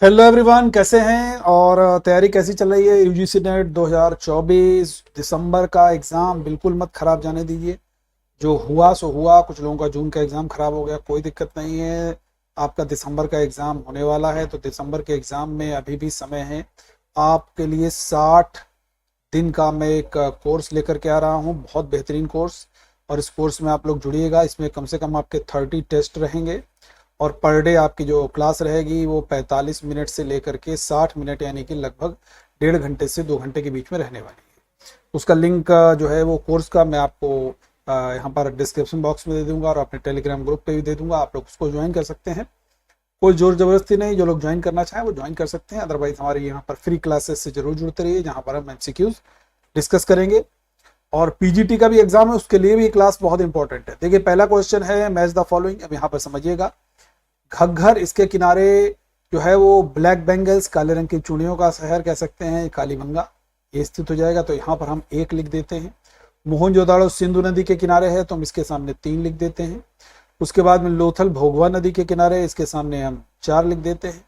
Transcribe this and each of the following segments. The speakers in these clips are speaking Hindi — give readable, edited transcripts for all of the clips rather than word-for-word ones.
हेलो एवरीवन, कैसे हैं और तैयारी कैसी चल रही है। यूजीसी नेट 2024 दिसंबर का एग्ज़ाम बिल्कुल मत खराब जाने दीजिए। जो हुआ सो हुआ। कुछ लोगों का जून का एग्ज़ाम खराब हो गया, कोई दिक्कत नहीं है। आपका दिसंबर का एग्ज़ाम होने वाला है, तो दिसंबर के एग्ज़ाम में अभी भी समय है। आपके लिए 60 दिन का मैं एक कोर्स लेकर के आ रहा हूँ, बहुत बेहतरीन कोर्स। और इस कोर्स में आप लोग जुड़िएगा। इसमें कम से कम आपके 30 टेस्ट रहेंगे और पर डे आपकी जो क्लास रहेगी वो 45 मिनट से लेकर के 60 मिनट, यानी कि लगभग 1.5 घंटे से 2 घंटे के बीच में रहने वाली है। उसका लिंक जो है वो कोर्स का मैं आपको यहाँ पर डिस्क्रिप्शन बॉक्स में दे दूंगा और अपने टेलीग्राम ग्रुप पे भी दे दूंगा। आप लोग उसको ज्वाइन कर सकते हैं। कोई जोर जबरदस्ती नहीं, जो लोग ज्वाइन करना चाहें वो ज्वाइन कर सकते हैं। अदरवाइज हमारे यहाँ पर फ्री क्लासेस से जरूर जुड़ते रहिए, जहाँ पर हम एमसीक्यूज डिस्कस करेंगे। और पीजीटी का भी एग्जाम है, उसके लिए भी क्लास बहुत इंपॉर्टेंट है। देखिए, पहला क्वेश्चन है मैच द फॉलोइंग। अब यहाँ पर समझिएगा, घग्घर इसके किनारे जो है वो ब्लैक बेंगल्स, काले रंग की चूड़ियों का शहर कह सकते हैं, कालीबंगा ये स्थित हो जाएगा। तो यहाँ पर हम 1 लिख देते हैं। मोहनजोदाड़ो सिंधु नदी के किनारे है, तो हम इसके सामने 3 लिख देते हैं। उसके बाद में लोथल भोगवा नदी के किनारे, इसके सामने हम 4 लिख देते हैं।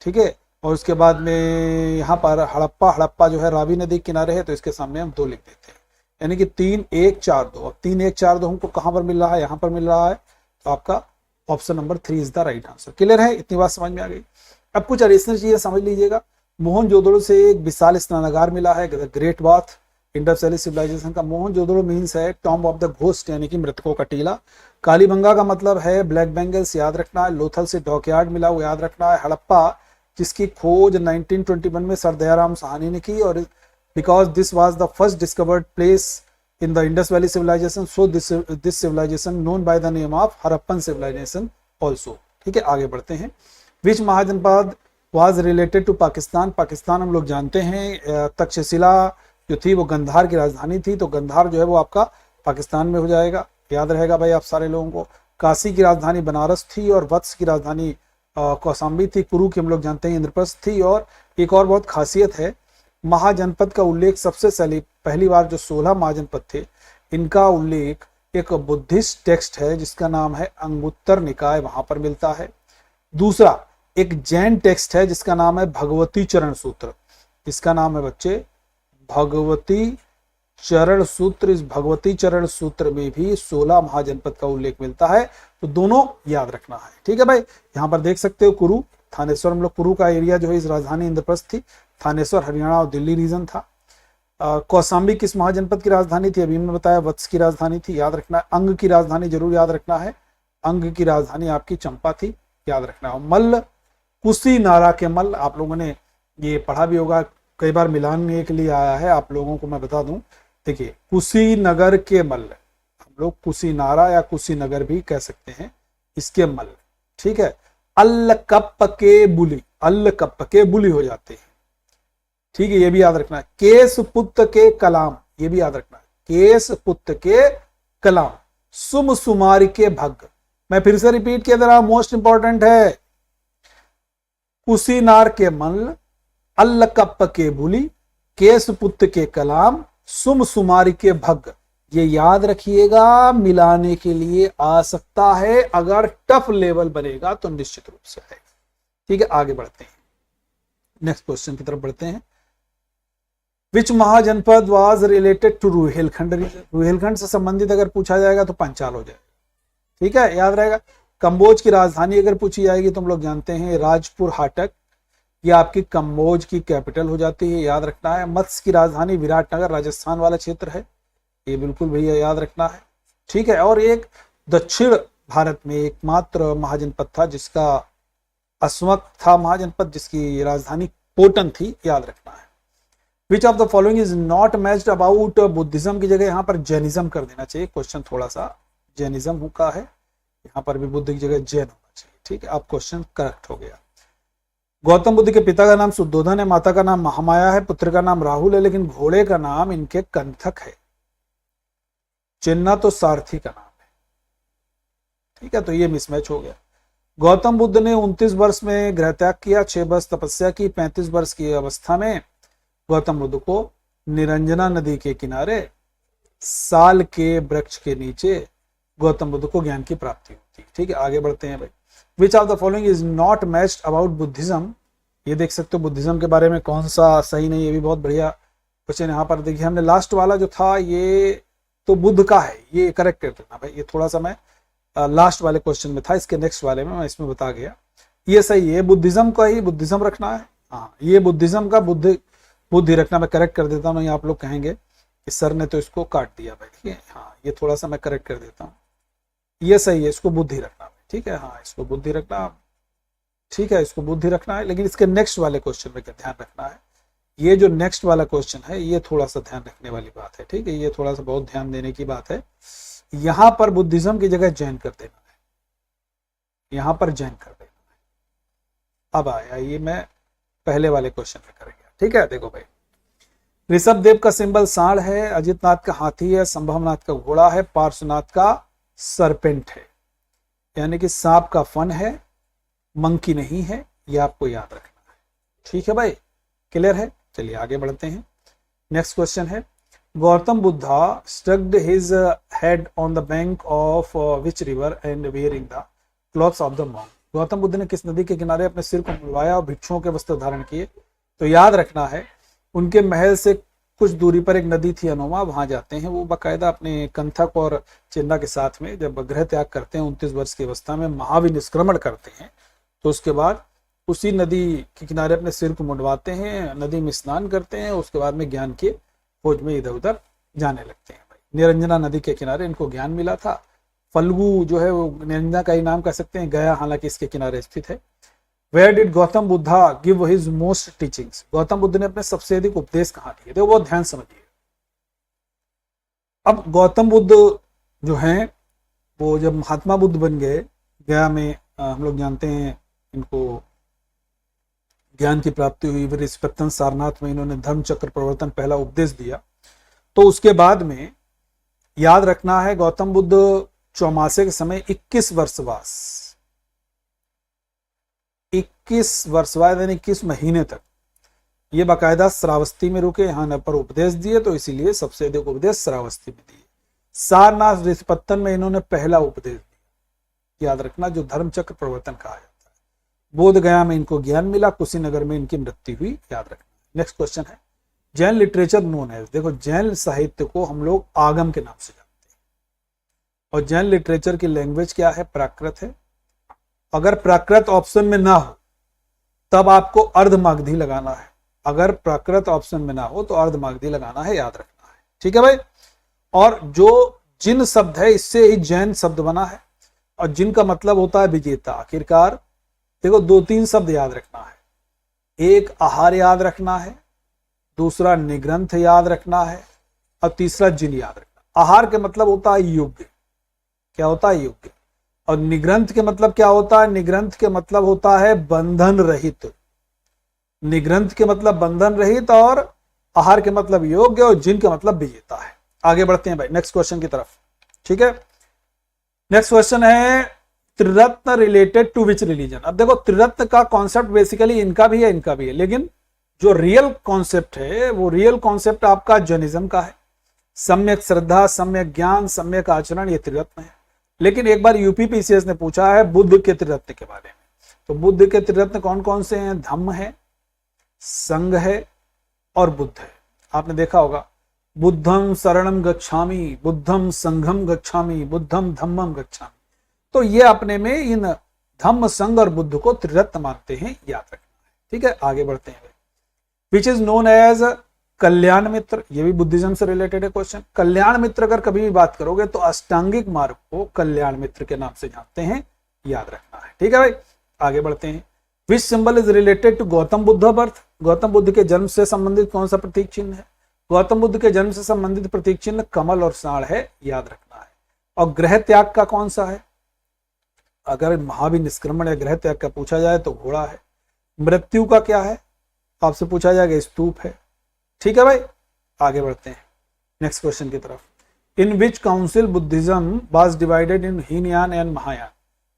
ठीक है। और उसके बाद में यहाँ पर हड़प्पा, हड़प्पा जो है रावी नदी के किनारे है, तो इसके सामने हम 2 लिख देते हैं। यानी कि 3 1 4 2। अब 3 1 4 2 हमको कहाँ पर मिल रहा है, यहाँ पर मिल रहा है। तो आपका option number 3 is the right answer. Clear है, इतनी बात समझ में आ गई। अब कुछ एडिशनल चीजें समझ लीजिएगा। मोहनजोदड़ो से एक विशाल स्नानागार मिला है, great bath, Indus valley civilisation का। मोहनजोदड़ो मीन्स है टॉम्ब ऑफ द घोस्ट, यानी कि मृतकों का टीला। कालीबंगा का मतलब है ब्लैक बेंगल्स, याद रखना है। लोथल से डॉकयार्ड मिला, वो याद रखना है। हड़प्पा, जिसकी खोज 1921 में सर दयाराम साहनी ने की, और because this was the first discovered place in the Indus Valley civilization, so this civilization known by the name of Harappan civilization also। ठीक है, आगे बढ़ते हैं। Which महाजनपद was related to Pakistan. Pakistan हम लोग जानते हैं, तक्षशिला जो थी वो गंधार की राजधानी थी, तो गंधार जो है वो आपका पाकिस्तान में हो जाएगा। याद रहेगा भाई आप सारे लोगों को। काशी की राजधानी बनारस थी, और वत्स की राजधानी कौशाम्बी थी। कुरु की हम लोग जानते हैं इंद्रप्रस्थ थी। और एक और बहुत खासियत है, महाजनपद का उल्लेख सबसे पहली बार जो 16 महाजनपद थे, इनका उल्लेख एक बुद्धिस्ट टेक्स्ट है जिसका नाम है अंगुत्तर निकाय, वहां पर मिलता है। दूसरा एक जैन टेक्स्ट है जिसका नाम है भगवती चरण सूत्र। इसका नाम है बच्चे भगवती चरण सूत्र। इस भगवती चरण सूत्र में भी 16 महाजनपद का उल्लेख मिलता है, तो दोनों याद रखना है। ठीक है भाई, यहां पर देख सकते हो कुरु, थानेश्वर, हम लोग कुरु का एरिया जो है इस राजधानी इंद्रप्रस्थ थी। थानेश्वर हरियाणा और दिल्ली रीजन था। कौशाम्बी किस महाजनपद की राजधानी थी, अभी मैंने बताया वत्स की राजधानी थी, याद रखना है। अंग की राजधानी जरूर याद रखना है, अंग की राजधानी आपकी चंपा थी, याद रखना है। मल्ल, कुशीनारा के मल्ल, आप लोगों ने ये पढ़ा भी होगा, कई बार मिलाने के लिए आया है, आप लोगों को मैं बता दूं। देखिए, कुशीनगर के मल्ल, हम लोग कुशीनारा या कुशीनगर भी कह सकते हैं, इसके मल्ल। ठीक है। अल्ल कप के बुली, अल्ल कप के बुली हो जाते हैं। ठीक है, ये भी याद रखना है। केस पुत्र के कलाम, ये भी याद रखना है, केस पुत्र के कलाम। सुम सुमारी के भग, मैं फिर से रिपीट किया दे रहा हूं, मोस्ट इंपॉर्टेंट है। कुशीनार के मल्ल, अल्लकप्प के बुली, केस पुत्र के कलाम, सुम सुमारी के भग। ये याद रखिएगा, मिलाने के लिए आ सकता है, अगर टफ लेवल बनेगा तो निश्चित रूप से है। ठीक है, आगे बढ़ते हैं, नेक्स्ट क्वेश्चन की तरफ बढ़ते हैं। Which Mahajanapada was related to Rohilkhand region. Rohilkhand से संबंधित अगर पूछा जाएगा तो पंचाल हो जाएगा। ठीक है, याद रहेगा। कंबोज की राजधानी अगर पूछी जाएगी तो हम लोग जानते हैं राजपुर हाटक, ये आपकी कंबोज की कैपिटल हो जाती है, याद रखना है। मत्स्य की राजधानी विराटनगर, राजस्थान वाला क्षेत्र है, ये बिल्कुल भैया याद रखना है। ठीक है। और एक दक्षिण भारत में एकमात्र महाजनपद था जिसका अस्मक था महाजनपद, जिसकी राजधानी पोटन थी, याद रखना है। विच of the following is not matched about Buddhism की जगह यहाँ पर जैनिज्म कर देना चाहिए। क्वेश्चन थोड़ा सा जैनिज्म का है, यहाँ पर भी बुद्ध की जगह जैन होना चाहिए। ठीक है, अब क्वेश्चन करेक्ट हो गया। गौतम बुद्ध के पिता का नाम शुद्धोधन है, माता का नाम महामाया है, पुत्र का नाम राहुल है, लेकिन घोड़े का नाम इनके कंथक है। चिन्ना तो सारथी का नाम है। ठीक है, तो ये मिसमैच हो गया। गौतम बुद्ध ने 29 वर्ष में गृह त्याग किया, 6 वर्ष तपस्या की। 35 वर्ष की अवस्था में गौतम बुद्ध को निरंजना नदी के किनारे साल के वृक्ष के नीचे गौतम बुद्ध को ज्ञान की प्राप्ति होती है। ठीक है, आगे बढ़ते हैं भाई। विच of the following is not matched about Buddhism. ये देख सकते हो बुद्धिज्म के बारे में कौन सा सही नहीं, ये भी बहुत बढ़िया क्वेश्चन। यहाँ पर देखिए हमने लास्ट वाला जो था ये तो बुद्ध का है, ये करेक्ट कर देना भाई। ये थोड़ा सा मैं लास्ट वाले क्वेश्चन में था, इसके नेक्स्ट वाले में मैं इसमें बता गया। ये सही है, बुद्धिज्म का ही बुद्धिज्म रखना है। हाँ ये बुद्धिज्म का बुद्धि रखना, मैं करेक्ट कर देता हूँ। नहीं आप लोग कहेंगे कि सर ने तो इसको काट दिया भाई, ठीक है। हाँ ये थोड़ा सा मैं करेक्ट कर देता हूँ, ये सही है, इसको बुद्धि रखना, ठीक है। हाँ इसको बुद्धि रखना, ठीक है, इसको बुद्धि रखना है। लेकिन इसके नेक्स्ट वाले क्वेश्चन में क्या ध्यान रखना है, ये जो नेक्स्ट वाला क्वेश्चन है ये थोड़ा सा ध्यान रखने वाली बात है, ठीक है। ये थोड़ा सा बहुत ध्यान देने की बात है। यहां पर बुद्धिज्म की जगह जैन कर देना है, यहां पर जैन कर देना है। अब आया ये मैं पहले वाले क्वेश्चन में कर गया, ठीक है। देखो भाई, ऋषभ देव का सिंबल सांड है, अजित नाथ का हाथी है, संभवनाथ का घोड़ा है, पार्श्वनाथ का सरपेंट है। यानी कि सांप का फन है, मंकी नहीं है, ये आपको याद रखना है, ठीक है भाई। क्लियर है, चलिए आगे बढ़ते हैं। नेक्स्ट क्वेश्चन है, Gautam Buddha स्टक्ड his head on the bank of which river and wearing the clothes of the monk. Gautam Buddha ने किस नदी के किनारे अपने सिर को मुड़वाया और भिक्षुओं के वस्त्र धारण किए। तो याद रखना है, उनके महल से कुछ दूरी पर एक नदी थी अनोमा, वहां जाते हैं वो बाकायदा अपने कंथक और चिंदा के साथ में। जब गृह त्याग करते हैं 29 वर्ष की अवस्था में, महाविनिष्क्रमण करते हैं, तो उसके बाद उसी नदी के किनारे अपने सिर को मुंडवाते हैं, नदी में स्नान करते हैं, उसके बाद में ज्ञान के खोज में इधर उधर जाने लगते हैं भाई। निरंजना नदी के किनारे इनको ज्ञान मिला था। फल्गु जो है वो निरंजना का ही नाम कह सकते हैं, गया हालांकि इसके किनारे स्थित है। Where did Gautam Buddha give his most teachings. Gautam Buddha ने अपने सबसे अधिक उपदेश कहाँ दिए, देखो बहुत ध्यान समझिए। अब गौतम बुद्ध जो हैं वो जब महात्मा बुद्ध बन गए, गया में हम लोग जानते हैं इनको ज्ञान की प्राप्ति हुई। फिर रिस्पेक्टन सारनाथ में इन्होंने धर्म चक्र प्रवर्तन पहला उपदेश दिया। तो उसके बाद में याद रखना है, गौतम बुद्ध चौमासे के समय 21 वर्षवास 21 वर्षवास यानी 21 महीने तक ये बाकायदा श्रावस्ती में रुके, यहाँ पर उपदेश दिए, तो इसीलिए सबसे अधिक उपदेश श्रावस्ती में दिए। सारनाथ रिस्पत्तन में इन्होंने पहला उपदेश दिया, याद रखना, जो धर्म चक्र प्रवर्तन कहा जाता है। बोध गया में इनको ज्ञान मिला, कुशीनगर में इनकी मृत्यु हुई, याद रखना। नेक्स्ट क्वेश्चन है, जैन लिटरेचर नोन है। देखो जैन साहित्य को हम लोग आगम के नाम से जानते हैं, और जैन लिटरेचर की लैंग्वेज क्या है, प्राकृत है। अगर प्राकृत ऑप्शन में ना हो तब आपको अर्धमागधी लगाना है, अगर प्राकृत ऑप्शन में ना हो तो अर्धमागधी लगाना है, याद रखना है, ठीक है भाई। और जो जिन शब्द है इससे ही जैन शब्द बना है, और जिनका मतलब होता है विजेता। आखिरकार देखो 2-3 शब्द याद रखना है, एक आहार याद रखना है, दूसरा निग्रंथ याद रखना है, और तीसरा जिन याद रखना। आहार के मतलब होता है योग्य, क्या होता है, योग्य। और निग्रंथ के मतलब क्या होता है, निग्रंथ के मतलब होता है बंधन रहित। निग्रंथ के मतलब बंधन रहित, और आहार के मतलब योग्य, और जिन के मतलब विजेता है। आगे बढ़ते हैं भाई नेक्स्ट क्वेश्चन की तरफ, ठीक है। नेक्स्ट क्वेश्चन है, त्रिरत्न रिलेटेड टू विच रिलीजन। अब देखो त्रिरत्न का कॉन्सेप्ट बेसिकली इनका भी है, इनका भी है, लेकिन जो रियल कॉन्सेप्ट है वो रियल कॉन्सेप्ट आपका जैनिज्म का है। सम्यक श्रद्धा, सम्यक ज्ञान, सम्यक आचरण, ये त्रिरत्न है। लेकिन एक बार यूपीपीसीएस ने पूछा है बुद्ध के त्रिरत्न के बारे में। तो बुद्ध के त्रिरत्न कौन कौन से हैं, धम्म है, संघ है, और बुद्ध है। आपने देखा होगा, बुद्धम शरणम गच्छामि, बुद्धम संघम गच्छामि, बुद्धम धम्मम गच्छामि। तो ये अपने में इन धम्म, संघ और बुद्ध को त्रिरत्न मानते हैं, याद रखना है, ठीक है। आगे बढ़ते हैं, विच इज नोन एज कल्याण मित्र। ये भी बुद्धिज्म से रिलेटेड है क्वेश्चन। कल्याण मित्र अगर कभी भी बात करोगे तो अष्टांगिक मार्ग को कल्याण मित्र के नाम से जानते हैं, याद रखना है, ठीक है भाई। आगे बढ़ते हैं, which symbol is related to Gautam Buddha birth. Gautam Buddha के जन्म से संबंधित कौन सा प्रतीक चिन्ह है। गौतम बुद्ध के जन्म से संबंधित प्रतीक चिन्ह कमल और सांड है, याद रखना है। और ग्रह त्याग का कौन सा है, अगर महाविनिष्क्रमण या ग्रह त्याग का पूछा जाए तो घोड़ा है। मृत्यु का क्या है, आपसे पूछा जाएगा स्तूप है, ठीक है भाई। आगे बढ़ते हैं नेक्स्ट क्वेश्चन की तरफ, in which council Buddhism was divided in Hinayana and Mahayana.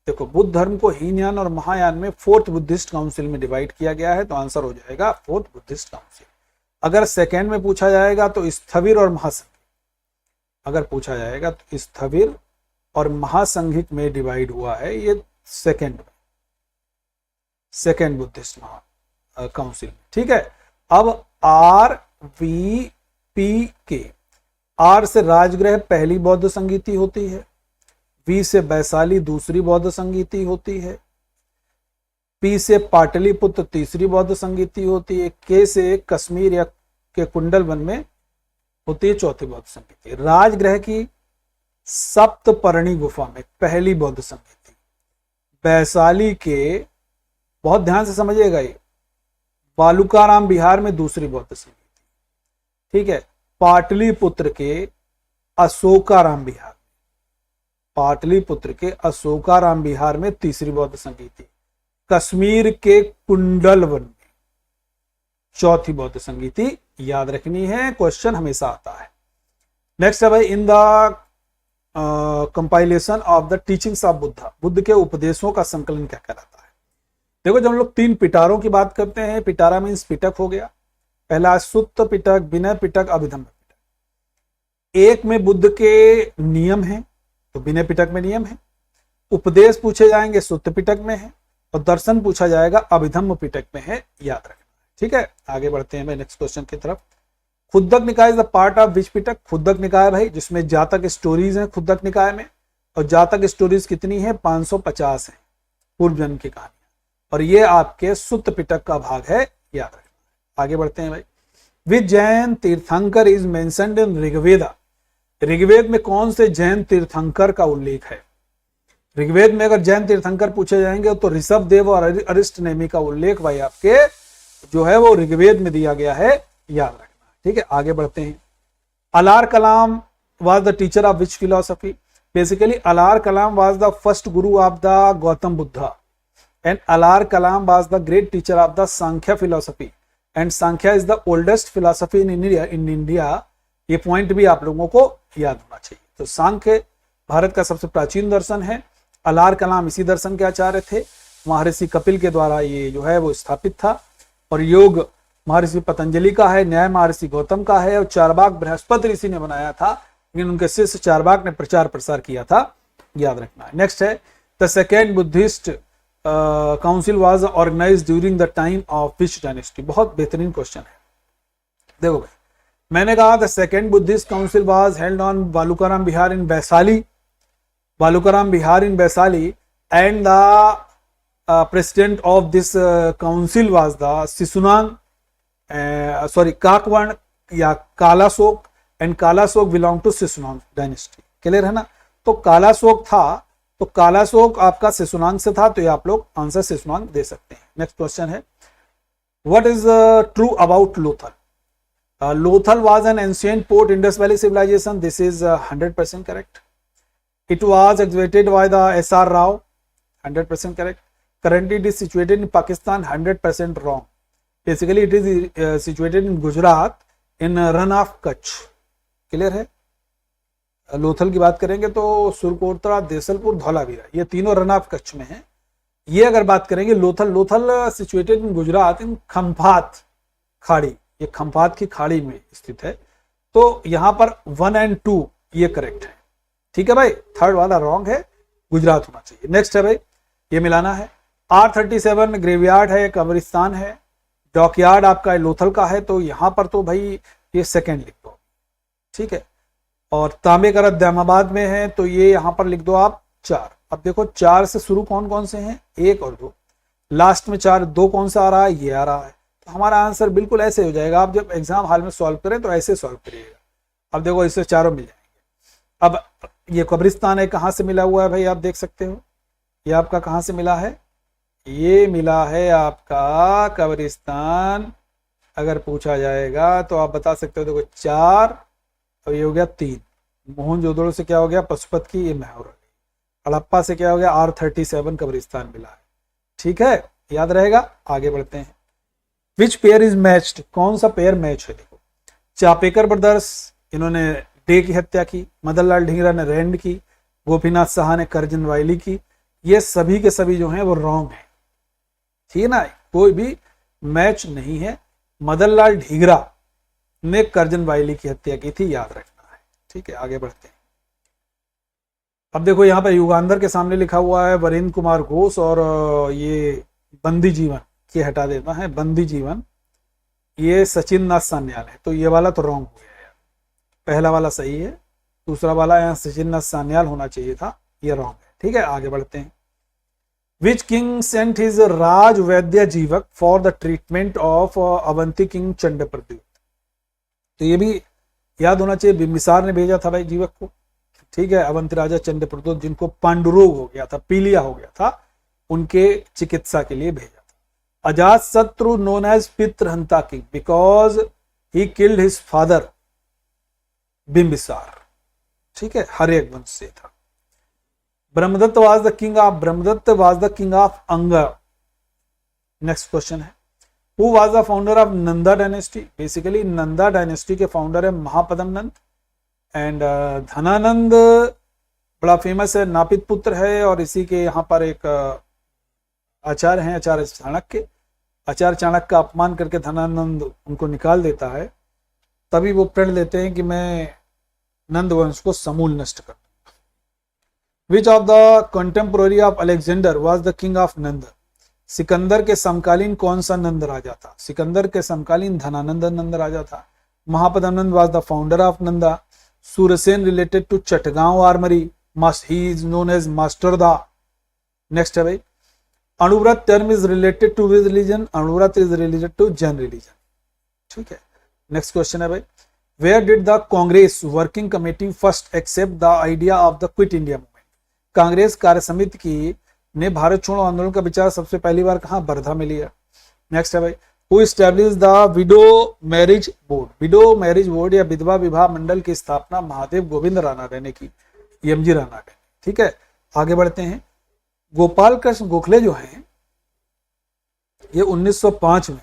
देखो बुद्ध धर्म को हीनयान और महायान में 4th बुद्धिस्ट काउंसिल में डिवाइड किया गया है, तो आंसर हो जाएगा 4th बुद्धिस्ट काउंसिल। अगर सेकेंड में पूछा जाएगा तो स्थविर और महासंघिक, अगर पूछा जाएगा तो स्थविर और महासंघिक में डिवाइड हुआ है, ये सेकेंड बुद्धिस्ट काउंसिल। ठीक है, अब आर वी पी के, आर से राजगृह पहली बौद्ध संगीति होती है, वी से वैशाली दूसरी बौद्ध संगीति होती है, पी से पाटलिपुत्र तीसरी बौद्ध संगीति होती है, के से कश्मीर या के कुंडलवन में होती है चौथी बौद्ध संगीति। राजगृह की सप्तपर्णी गुफा में पहली बौद्ध संगीति, वैशाली के, बहुत ध्यान से समझिएगा, ये बालुकाराम बिहार में दूसरी बौद्ध संगीति। ठीक है, पाटलिपुत्र के अशोकाराम बिहार, पाटलिपुत्र के अशोकाराम बिहार में तीसरी बौद्ध संगीति, कश्मीर के कुंडलवन में चौथी बौद्ध संगीति। याद रखनी है, क्वेश्चन हमेशा आता है। नेक्स्ट है भाई, in the compilation of the teachings of Buddha, Buddha के उपदेशों का संकलन क्या कहलाता है। देखो, जब हम लोग 3 पिटारों की बात करते हैं, पिटारा मीन्स पिटक हो गया, पहला सुत्त पिटक, विनय पिटक, अभिधम्म पिटक। एक में बुद्ध के नियम हैं तो विनय पिटक में नियम है, उपदेश पूछे जाएंगे सुत्त पिटक में है, और दर्शन पूछा जाएगा अभिधम्म पिटक में है। याद रखना। ठीक है, आगे बढ़ते हैं भाई नेक्स्ट क्वेश्चन की तरफ। Khuddaka Nikaya is the part of which Pitaka, Khuddaka Nikaya भाई जिसमें जातक स्टोरीज हैं खुद्दक निकाय में, और जातक स्टोरीज कितनी है, 550 है, पूर्व जन्म की कहानी, और ये आपके सुत्त पिटक का भाग है। याद रखना। आगे बढ़ते हैं भाई। Which Jain tirthankar is mentioned in Rigveda, Rigveda में कौन से जैन तीर्थंकर का उल्लेख है। ऋग्वेद में अगर जैन तीर्थंकर पूछे जाएंगे तो ऋषभ देव और अरिष्ट नेमी का उल्लेख भाई आपके जो है वो ऋग्वेद में दिया गया है। याद रखना। ठीक है, आगे बढ़ते हैं। Alara Kalama was the teacher of which philosophy, basically Alara Kalama was the first guru of the Gautama Buddha, and Alara Kalama was the great teacher of the Samkhya philosophy, and Samkhya is the oldest philosophy in India. ये पॉइंट भी आप लोगों को याद होना चाहिए। तो सांख्य भारत का सबसे प्राचीन दर्शन है, अलार कलाम इसी दर्शन के आचार्य थे, महर्षि कपिल के द्वारा ये जो है वो स्थापित था, और योग महर्षि पतंजलि का है, न्याय महर्षि गौतम का है, और चारवाक बृहस्पति ऋषि ने बनाया था, लेकिन उनके शिष्य चारवाक ने प्रचार प्रसार किया था। याद रखना। नेक्स्ट है, the second Buddhist council was organised during the time of which dynasty, बहुत बेहतरीन क्वेश्चन है। देखो भाई, मैंने कहा the second Buddhist council was held on Balukaram Bihar in Vaishali, Balukaram Bihar in Vaishali, and the president of this council was the Sisunang, Kakavarna या Kalashoka, and Kalashoka belong to Sisunang dynasty. Clear है ना। तो कालाशोक था, तो कालाशोक आपका सिसुनांग से था, तो ये आप लोग आंसर सिसुनांग दे सकते हैं। नेक्स्ट क्वेश्चन है, what is true about Lothal, Lothal was an ancient port Indus valley civilisation, this is 100% correct. It was excavated by the SR Rao, 100% correct. Currently it is situated in Pakistan, 100% wrong. Basically it is situated in Gujarat in run of Kutch. Clear है। लोथल की बात करेंगे तो सुरकोटरा, देसलपुर, धौलावीरा, ये तीनों रन ऑफ कच्छ में है। ये अगर बात करेंगे लोथल, लोथल सिचुएटेड इन गुजरात इन खंभात खाड़ी, ये खंभात की खाड़ी में स्थित है। तो यहां पर 1 और 2 ये करेक्ट है। ठीक है भाई, थर्ड वाला रॉन्ग है, गुजरात होना चाहिए। नेक्स्ट है भाई, ये मिलाना है। R37 में ग्रेवयार्ड है, कब्रिस्तान है, डॉकयार्ड आपका लोथल का है, तो यहां पर तो भाई ये सेकेंड लिख दो। ठीक है, और तांबे का रथ दामाबाद में है, तो ये यहां पर लिख दो आप 4। अब देखो 4 से शुरू कौन कौन से हैं, 1 और 2, लास्ट में 4, 2 कौन सा आ रहा है, ये आ रहा है। तो हमारा आंसर बिल्कुल ऐसे हो जाएगा। आप जब एग्जाम हॉल में सॉल्व करें तो ऐसे सॉल्व करिएगा। अब देखो इससे चारों मिल जाएंगे। अब ये कब्रिस्तान है, कहाँ से मिला हुआ है भाई, आप देख सकते हो, ये आपका कहाँ से मिला है, ये मिला है आपका कब्रिस्तान। अगर पूछा जाएगा तो आप बता सकते हो, देखो 4 और ये हो गया 3, मोहनजोदड़ो से क्या हो गया, पशुपत की, ये मैहर, हड़प्पा से क्या हो गया, R37 कब्रिस्तान मिला है। ठीक है, याद रहेगा। आगे बढ़ते हैं। विच पेयर इज मैच्ड, कौन सा पेयर मैच है। देखो चापेकर ब्रदर्स, इन्होंने डे की हत्या की, मदन लाल ढींगरा ने रैंड की, गोपीनाथ साहा ने करजन वाइली की। ये सभी के सभी जो हैं वो रॉन्ग है। ठीक है ना, कोई भी मैच नहीं है। मदन लाल ढींगरा ने करजन वाइली की हत्या की थी, याद रखना है। ठीक है, आगे बढ़ते हैं। अब देखो यहाँ पर युगांधर के सामने लिखा हुआ है वरेंद्र कुमार घोष, और ये बंदी जीवन, ये हटा देता है, बंदी जीवन, ये सचिन नाथ सान्याल है, तो ये वाला तो रॉन्ग हो गया यार, पहला वाला सही है, दूसरा वाला यहाँ सचिन नाथ सान्याल होना चाहिए था, ये रॉन्ग है। ठीक है, आगे बढ़ते हैं। Which king sent his raj vaidya Jivaka for the treatment of Avanti king Chandapradyota, तो ये भी याद होना चाहिए, बिंबिसार ने भेजा था भाई जीवक को। ठीक है, अवंती राजा चंडप्रद्युत जिनको पांडुरोग हो गया था, पीलिया हो गया था, उनके चिकित्सा के लिए भेजा था। Ajatashatru known as Pitrihanta king because he killed his father Bimbisara. ठीक है, हर्यक वंश से था। Brahmadatta was the king of Anga. Next question है, who was the founder of Nanda dynasty. Basically Nanda dynasty के फाउंडर है महापद्म नंद। एंड धनानंद बड़ा फेमस है, नापित पुत्र है, और इसी के यहाँ पर एक आचार्य हैं, आचार्य चाणक्य। आचार्य चाणक्य का अपमान करके धनानंद उनको निकाल देता है, तभी वो प्रण लेते हैं कि मैं नंद वंश को समूल नष्ट कर। Which of the contemporary of Alexander was the king of Nanda. Sikandar के समकालीन कौन सा नंद राजा था। सिकंदर के समकालीन धनानंद नंद राजा था। Mahapadma Nanda was the founder of Nanda. Surya Sen related to Chittagong armoury, he is known as master da. Next है भाई, Anuvrat term is related to which religion. Anuvrat is related to Jain religion. ठीक है, नेक्स्ट क्वेश्चन है भाई, where did the Congress working committee first accept the idea of the Quit India movement. Congress कार्य समिति की ने भारत छोड़ो आंदोलन का विचार सबसे पहली बार कहां, वर्धा में लिया। नेक्स्ट है भाई, who establish the widow marriage board. Window marriage board या विधवा विवाह मंडल की स्थापना महादेव गोविंद रानाडे ने की, एमजी रानाडे। ठीक है, आगे बढ़ते हैं। गोपाल कृष्ण गोखले जो हैं, ये 1905 में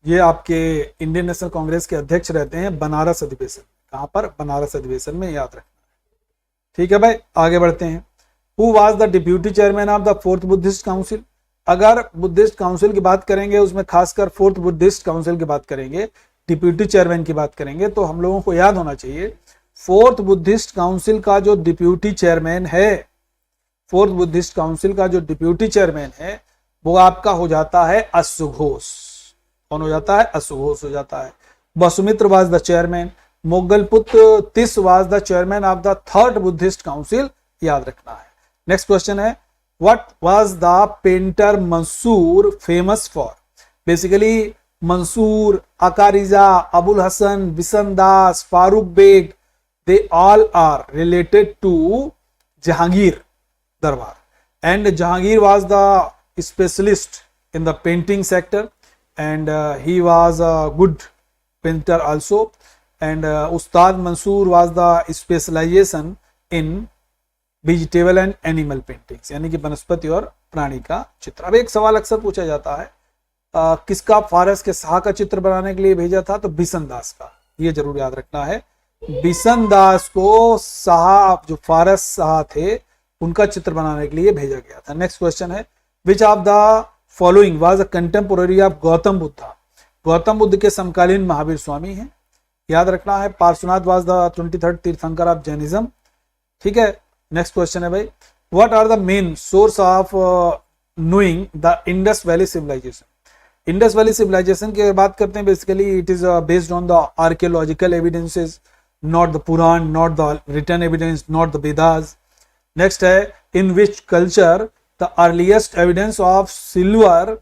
ये आपके इंडियन नेशनल कांग्रेस के अध्यक्ष रहते हैं बनारस अधिवेशन। कहां पर, बनारस अधिवेशन में, याद रखना है। ठीक है भाई, आगे बढ़ते हैं। Who was the deputy chairman of the fourth Buddhist council. अगर बुद्धिस्ट काउंसिल की बात करेंगे, उसमें खासकर फोर्थ बुद्धिस्ट काउंसिल की बात करेंगे, डिप्यूटी चेयरमैन की बात करेंगे, तो हम लोगों को याद होना चाहिए फोर्थ बुद्धिस्ट काउंसिल का जो डिप्यूटी चेयरमैन है, फोर्थ बुद्धिस्ट काउंसिल का जो डिप्यूटी चेयरमैन है वो आपका हो जाता है अश्वघोष। कौन हो जाता है, अश्वघोष हो जाता है। Vasumitra was the chairman. Moggaliputta Tissa was the chairman of the third Buddhist council, याद रखना है। नेक्स्ट क्वेश्चन है, what was the painter Mansur famous for. Basically Mansur, Aqa Riza, Abul Hasan, Bishan Das, Farrukh Beg, they all are related to Jahangir darbar. And Jahangir was the specialist in the painting sector and he was a good painter also, and Ustad Mansoor was the specialization in vegetable and animal paintings, यानी कि वनस्पति और प्राणी का चित्र। अब एक सवाल अक्सर पूछा जाता है, किसका फारस के शाह का चित्र बनाने के लिए भेजा था, तो बिशन दास का, ये जरूर याद रखना है। बिशन दास को शाह, जो फारस शाह थे, उनका चित्र बनाने के लिए भेजा गया था। नेक्स्ट क्वेश्चन है, विच of the following was a contemporary of Gautam Buddha. Gautam Buddha के समकालीन महावीर स्वामी हैं, याद रखना है। पार्श्वनाथ वाज द 23rd तीर्थंकर ऑफ जैनिज्म। ठीक है, नेक्स्ट क्वेश्चन है भाई, what are the main source of knowing the Indus valley civilization. Indus valley civilization की बात करते हैं, basically it is based on the archaeological evidences, not the Purana, not the written evidence, not the Vedas. Next है, in which culture the earliest evidence of silver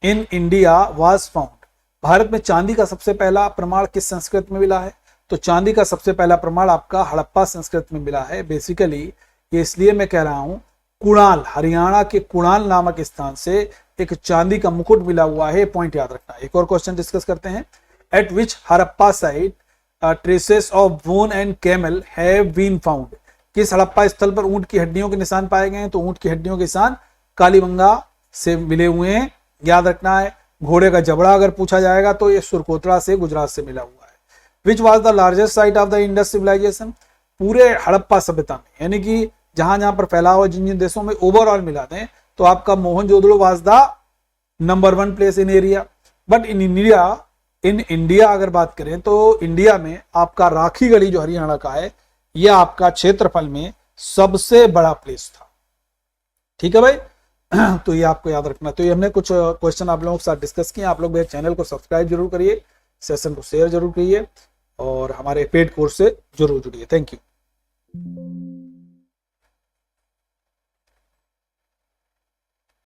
in India was found। Bharat में चांदी का सबसे पहला प्रमाण किस संस्कृत में मिला है, तो चांदी का सबसे पहला प्रमाण आपका हड़प्पा संस्कृत में मिला है। बेसिकली ये इसलिए मैं कह रहा हूं, कुणाल, हरियाणा के कुणाल नामक स्थान से एक चांदी का मुकुट मिला हुआ है, पॉइंट याद रखना। एक और क्वेश्चन डिस्कस करते हैं, at which Harappa site traces of bone and camel have been found. किस हड़प्पा स्थल पर ऊंट की हड्डियों के निशान पाए गए हैं, तो ऊंट की हड्डियों के निशान कालीबंगा से मिले हुए हैं, याद रखना है। घोड़े का जबड़ा अगर पूछा जाएगा तो ये सुरकोतरा से, गुजरात से मिला हुआ है। Which was the largest site of the Indus civilisation. पूरे हड़प्पा सभ्यता में, यानी कि जहां जहां पर फैला हुआ, जिन जिन देशों में ओवरऑल मिला दें, तो आपका Mohenjodaro was the number 1 place in area. But in India अगर बात करें तो इंडिया में आपका राखी गढ़ी जो हरियाणा का है, यह आपका क्षेत्रफल में सबसे बड़ा प्लेस था। ठीक है भाई, तो ये आपको याद रखना। तो ये हमने कुछ क्वेश्चन आप लोगों के साथ डिस्कस किए। आप लोग मेरे चैनल को सब्सक्राइब जरूर करिए, सेशन को शेयर जरूर करिए और हमारे पेड कोर्स से जरूर जुड़िए। Thank you.